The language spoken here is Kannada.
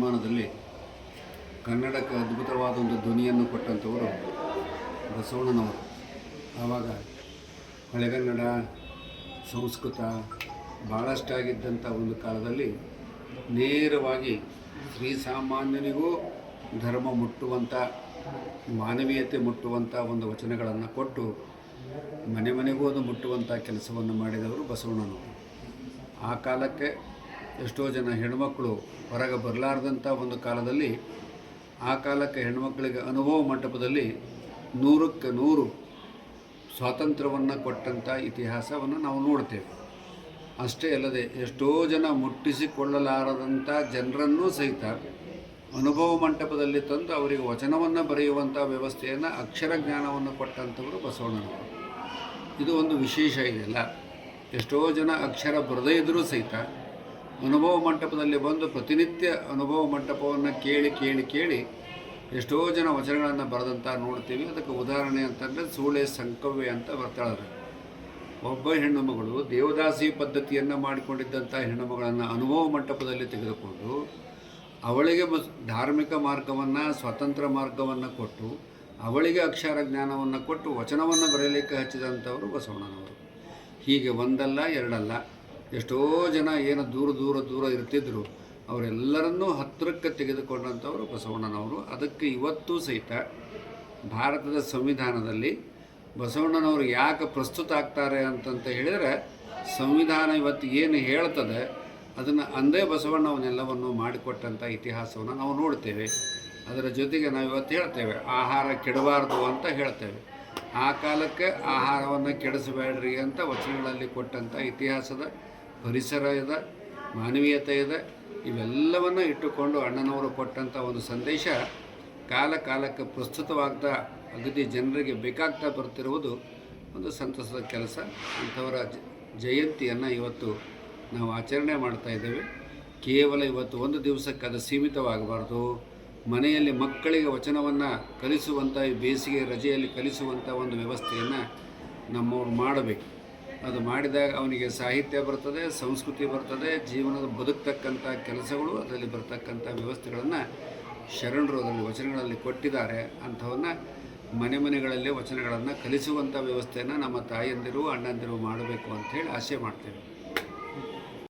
ಶತಮಾನದಲ್ಲಿ ಕನ್ನಡಕ್ಕೆ ಅದ್ಭುತವಾದ ಒಂದು ಧ್ವನಿಯನ್ನು ಕೊಟ್ಟಂಥವರು ಬಸವಣ್ಣನವರು. ಆವಾಗ ಹಳೆಗನ್ನಡ ಸಂಸ್ಕೃತ ಭಾಳಷ್ಟಾಗಿದ್ದಂಥ ಒಂದು ಕಾಲದಲ್ಲಿ ನೇರವಾಗಿ ಶ್ರೀಸಾಮಾನ್ಯನಿಗೂ ಧರ್ಮ ಮುಟ್ಟುವಂಥ, ಮಾನವೀಯತೆ ಮುಟ್ಟುವಂಥ ಒಂದು ವಚನಗಳನ್ನು ಕೊಟ್ಟು ಮನೆ ಮನೆಗೂ ಅದು ಮುಟ್ಟುವಂಥ ಕೆಲಸವನ್ನು ಮಾಡಿದವರು ಬಸವಣ್ಣನವರು. ಆ ಕಾಲಕ್ಕೆ ಎಷ್ಟೋ ಜನ ಹೆಣ್ಮಕ್ಕಳು ಹೊರಗೆ ಬರಲಾರ್ದಂಥ ಒಂದು ಕಾಲದಲ್ಲಿ ಆ ಕಾಲಕ್ಕೆ ಹೆಣ್ಮಕ್ಕಳಿಗೆ ಅನುಭವ ಮಂಟಪದಲ್ಲಿ 100ಕ್ಕೆ 100 ಸ್ವಾತಂತ್ರ್ಯವನ್ನು ಕೊಟ್ಟಂಥ ಇತಿಹಾಸವನ್ನು ನಾವು ನೋಡ್ತೇವೆ. ಅಷ್ಟೇ ಅಲ್ಲದೆ ಎಷ್ಟೋ ಜನ ಮುಟ್ಟಿಸಿಕೊಳ್ಳಲಾರದಂಥ ಜನರನ್ನೂ ಸಹಿತ ಅನುಭವ ಮಂಟಪದಲ್ಲಿ ತಂದು ಅವರಿಗೆ ವಚನವನ್ನು ಬರೆಯುವಂಥ ವ್ಯವಸ್ಥೆಯನ್ನು, ಅಕ್ಷರ ಜ್ಞಾನವನ್ನು ಕೊಟ್ಟಂಥವರು ಬಸವಣ್ಣನವರು. ಇದು ಒಂದು ವಿಶೇಷ ಇದೆಯಲ್ಲ. ಎಷ್ಟೋ ಜನ ಅಕ್ಷರ ಬರದೇ ಇದ್ದರೂ ಸಹಿತ ಅನುಭವ ಮಂಟಪದಲ್ಲಿ ಬಂದು ಪ್ರತಿನಿತ್ಯ ಅನುಭವ ಮಂಟಪವನ್ನು ಕೇಳಿ ಎಷ್ಟೋ ಜನ ವಚನಗಳನ್ನು ಬರೆದಂಥ ನೋಡ್ತೀವಿ. ಅದಕ್ಕೆ ಉದಾಹರಣೆ ಅಂತಂದರೆ ಸೂಳೆ ಸಂಕವ್ಯ ಅಂತ ಬರ್ತಾಳೆ. ಒಬ್ಬ ಹೆಣ್ಣು ಮಗಳು ದೇವದಾಸಿ ಪದ್ಧತಿಯನ್ನು ಮಾಡಿಕೊಂಡಿದ್ದಂಥ ಹೆಣ್ಣು ಮಗಳನ್ನು ಅನುಭವ ಮಂಟಪದಲ್ಲಿ ತೆಗೆದುಕೊಂಡು ಅವಳಿಗೆ ಧಾರ್ಮಿಕ ಮಾರ್ಗವನ್ನು, ಸ್ವತಂತ್ರ ಮಾರ್ಗವನ್ನು ಕೊಟ್ಟು ಅವಳಿಗೆ ಅಕ್ಷರ ಜ್ಞಾನವನ್ನು ಕೊಟ್ಟು ವಚನವನ್ನು ಬರೆಯಲಿಕ್ಕೆ ಹಚ್ಚಿದಂಥವರು ಬಸವಣ್ಣನವರು. ಹೀಗೆ ಒಂದಲ್ಲ ಎರಡಲ್ಲ, ಎಷ್ಟೋ ಜನ ಏನು ದೂರ ಇರ್ತಿದ್ರು ಅವರೆಲ್ಲರನ್ನೂ ಹತ್ತಿರಕ್ಕೆ ತೆಗೆದುಕೊಂಡಂಥವರು ಬಸವಣ್ಣನವರು. ಅದಕ್ಕೆ ಇವತ್ತೂ ಸಹಿತ ಭಾರತದ ಸಂವಿಧಾನದಲ್ಲಿ ಬಸವಣ್ಣನವರು ಯಾಕೆ ಪ್ರಸ್ತುತ ಆಗ್ತಾರೆ ಅಂತಂತ ಹೇಳಿದರೆ, ಸಂವಿಧಾನ ಇವತ್ತು ಏನು ಹೇಳ್ತದೆ ಅದನ್ನು ಅಂದೇ ಬಸವಣ್ಣವನ್ನೆಲ್ಲವನ್ನು ಮಾಡಿಕೊಟ್ಟಂಥ ಇತಿಹಾಸವನ್ನು ನಾವು ನೋಡ್ತೇವೆ. ಅದರ ಜೊತೆಗೆ ನಾವು ಇವತ್ತು ಹೇಳ್ತೇವೆ ಆಹಾರ ಕೆಡಬಾರ್ದು ಅಂತ ಹೇಳ್ತೇವೆ. ಆ ಕಾಲಕ್ಕೆ ಆಹಾರವನ್ನು ಕೆಡಿಸಬೇಡ್ರಿ ಅಂತ ವಚನಗಳಲ್ಲಿ ಕೊಟ್ಟಂಥ ಇತಿಹಾಸದ, ಪರಿಸರದ, ಮಾನವೀಯತೆ ಇದೆ. ಇವೆಲ್ಲವನ್ನು ಇಟ್ಟುಕೊಂಡು ಅಣ್ಣನವರು ಕೊಟ್ಟಂಥ ಒಂದು ಸಂದೇಶ ಕಾಲಕ್ಕೆ ಪ್ರಸ್ತುತವಾಗ್ತಾ ಅಗದಿ ಜನರಿಗೆ ಬೇಕಾಗ್ತಾ ಬರ್ತಿರುವುದು ಒಂದು ಸಂತಸದ ಕೆಲಸ. ಅಂಥವರ ಜಯಂತಿಯನ್ನು ಇವತ್ತು ನಾವು ಆಚರಣೆ ಮಾಡ್ತಾ ಇದ್ದೇವೆ. ಕೇವಲ ಇವತ್ತು ಒಂದು ದಿವಸಕ್ಕೆ ಅದು ಸೀಮಿತವಾಗಬಾರ್ದು. ಮನೆಯಲ್ಲಿ ಮಕ್ಕಳಿಗೆ ವಚನವನ್ನು ಕಲಿಸುವಂಥ, ಈ ಬೇಸಿಗೆ ರಜೆಯಲ್ಲಿ ಕಲಿಸುವಂಥ ಒಂದು ವ್ಯವಸ್ಥೆಯನ್ನು ನಮ್ಮವ್ರು ಮಾಡಬೇಕು. ಅದು ಮಾಡಿದಾಗ ಅವನಿಗೆ ಸಾಹಿತ್ಯ ಬರ್ತದೆ, ಸಂಸ್ಕೃತಿ ಬರ್ತದೆ, ಜೀವನದ ಬದುಕ್ತಕ್ಕಂಥ ಕೆಲಸಗಳು, ಅದರಲ್ಲಿ ಬರ್ತಕ್ಕಂಥ ವ್ಯವಸ್ಥೆಗಳನ್ನು ಶರಣರು ಅದರಲ್ಲಿ ವಚನಗಳಲ್ಲಿ ಕೊಟ್ಟಿದ್ದಾರೆ. ಅಂಥವನ್ನು ಮನೆಗಳಲ್ಲಿ ವಚನಗಳನ್ನು ಕಲಿಸುವಂಥ ವ್ಯವಸ್ಥೆಯನ್ನು ನಮ್ಮ ತಾಯಂದಿರು, ಅಣ್ಣಂದಿರು ಮಾಡಬೇಕು ಅಂಥೇಳಿ ಆಸೆ ಮಾಡ್ತೇವೆ.